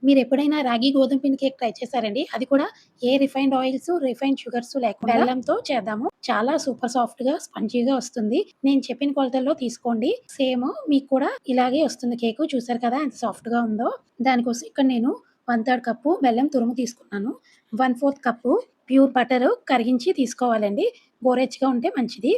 మీరెప్పుడైనా రాగి గోధుమ పిండి కేక్ ట్రై చేశారండి? అది కూడా ఏ రిఫైన్డ్ ఆయిల్స్, రిఫైన్డ్ షుగర్స్ లేకుండా బెల్లంతో చేద్దాము. చాలా సూపర్ సాఫ్ట్‌గా, స్పంజీగా వస్తుంది. నేను చెప్పిన కొలతల్లో తీసుకోండి. సేమ్ మీకు కూడా ఇలాగే వస్తుంది కేకు. చూసారు కదా ఎంత సాఫ్ట్‌గా ఉందో. దానికోసం ఇక్కడ నేను 1/3 కప్పు బెల్లం తురుము తీసుకున్నాను. 1/4 కప్పు ప్యూర్ బటర్ కరిగించి తీసుకోవాలండి. గోరువెచ్చగా ఉంటే మంచిది.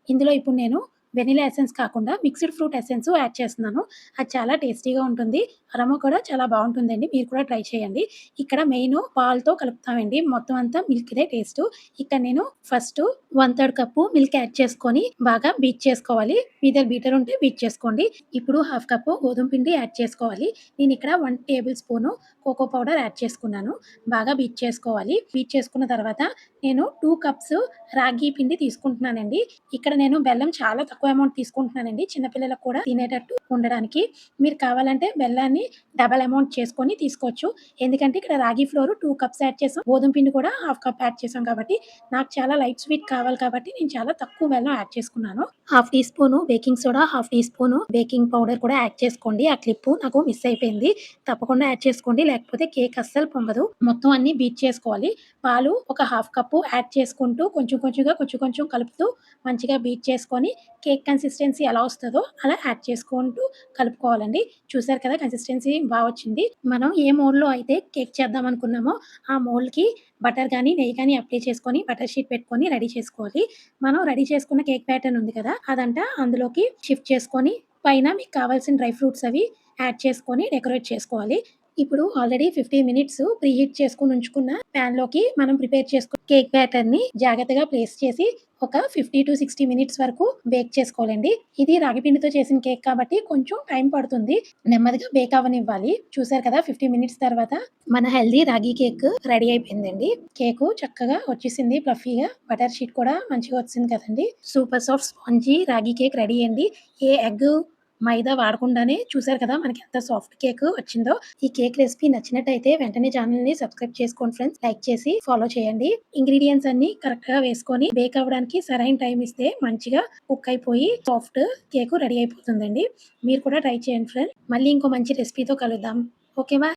ఇందులో ఇప్పుడు నేను వెనిలా ఎసెన్స్ కాకుండా మిక్స్డ్ ఫ్రూట్ ఎసెన్స్ యాడ్ చేస్తున్నాను. అది చాలా టేస్టీగా ఉంటుంది. అరోమా కూడా చాలా బావుంటుందండి. మీరు కూడా ట్రై చేయండి. ఇక్కడ మెయిను పాలతో కలుపుతామండి. మొత్తం అంతా మిల్క్‌దే టేస్టు. ఇక్కడ నేను ఫస్టు 1/3 కప్పు మిల్క్ యాడ్ చేసుకొని బాగా బీట్ చేసుకోవాలి. మీ దగ్గర బీటర్ ఉంటే బీట్ చేసుకోండి. ఇప్పుడు 1/2 కప్పు గోధుమ పిండి యాడ్ చేసుకోవాలి. నేనిక్కడ 1 tablespoon cocoa powder add చేసుకున్నాను. బాగా బీట్ చేసుకోవాలి. బీట్ చేసుకున్న తర్వాత నేను 2 కప్స్ రాగి పిండి తీసుకుంటున్నానండి. ఇక్కడ నేను బెల్లం చాలా తక్కువ అమౌంట్ తీసుకుంటున్నానండి. చిన్న పిల్లలకు కూడా తినేటట్టు ఉండడానికి. మీరు కావాలంటే బెల్లాన్ని డబుల్ అమౌంట్ చేసుకొని తీసుకోవచ్చు. ఎందుకంటే ఇక్కడ రాగి ఫ్లోర్ 2 కప్స్ యాడ్ చేసాం. గోధుమ పిండి కూడా 1/2 కప్ యాడ్ చేసాం కాబట్టి, నాకు చాలా లైట్ స్వీట్ కావాలి కాబట్టి నేను చాలా తక్కువ బెల్లం యాడ్ చేసుకున్నాను. 1/2 teaspoon baking soda, 1/2 teaspoon baking powder కూడా యాడ్ చేసుకోండి. ఆ క్లిప్పు నాకు మిస్ అయిపోయింది. తప్పకుండా యాడ్ చేసుకోండి. లేకపోతే కేక్ అస్సలు పొంగదు. మొత్తం అన్నీ బీట్ చేసుకోవాలి. పాలు ఒక 1/2 కప్పు యాడ్ చేసుకుంటూ కొంచెం కొంచెంగా కొంచెం కొంచెం కలుపుతూ మంచిగా బీట్ చేసుకొని కేక్ కన్సిస్టెన్సీ ఎలా వస్తదో అలా యాడ్ చేసుకుంటూ కలుపుకోవాలండి. చూసారు కదా కన్సిస్టెన్సీ బా వచ్చింది. మనం ఏ మోల్డ్‌లో అయితే కేక్ చేద్దాం అనుకున్నామో ఆ మోల్డ్‌కి బటర్ గానీ, నెయ్యి గానీ అప్లై చేసుకొని బటర్ షీట్ పెట్టుకొని రెడీ చేసుకోవాలి. మనం రెడీ చేసుకున్న కేక్ ప్యాటర్న్ ఉంది కదా! అదంతా అందులోకి షిఫ్ట్ చేసుకొని పైన మీకు కావాల్సిన డ్రై ఫ్రూట్స్ అవి యాడ్ చేసుకొని డెకరేట్ చేసుకోవాలి. ఇప్పుడు ఆల్రెడీ 15 మినిట్స్ ప్రీహీట్ చేసుకొని ఉంచుకున్న పాన్‌లోకి మనం ప్రిపేర్ చేసుకున్న కేక్ బ్యాటర్‌ని జాగ్రత్తగా ప్లేస్ చేసి ఒక 50-60 మినిట్స్ వరకు బేక్ చేసుకోవాలండి. ఇది రాగి పిండితో చేసిన కేక్ కాబట్టి కొంచెం టైం పడుతుంది. నెమ్మదిగా బేక్ అవ్వనివ్వాలి. చూసారు కదా 50 మినిట్స్ తర్వాత మన హెల్తీ రాగి కేక్ రెడీ అయిపోయిందండి. కేకు చక్కగా వచ్చేసింది ఫ్లఫీగా. బటర్ షీట్ కూడా మంచిగా వచ్చింది కదండీ. సూపర్ సాఫ్ట్ స్పాంజీ రాగి కేక్ రెడీ అండి. ఏ ఎగ్, మైదా వాడకుండానే చూసారు కదా మనకి ఎంత సాఫ్ట్ కేక్ వచ్చిందో. ఈ కేక్ రెసిపీ నచ్చినట్టయితే వెంటనే ఛానెల్‌ని సబ్స్క్రైబ్ చేసుకోండి ఫ్రెండ్స్. లైక్ చేసి ఫాలో చేయండి. ఇంగ్రీడియెంట్స్ అన్నీ కరెక్ట్‌గా వేసుకొని బేక్ అవ్వడానికి సరైన టైం ఇస్తే మంచిగా కుక్ అయిపోయి సాఫ్ట్ కేక్ రెడీ అయిపోతుందండి. మీరు కూడా ట్రై చేయండి ఫ్రెండ్స్. మళ్ళీ ఇంకో మంచి రెసిపీతో కలుద్దాం. ఓకే. బాయ్.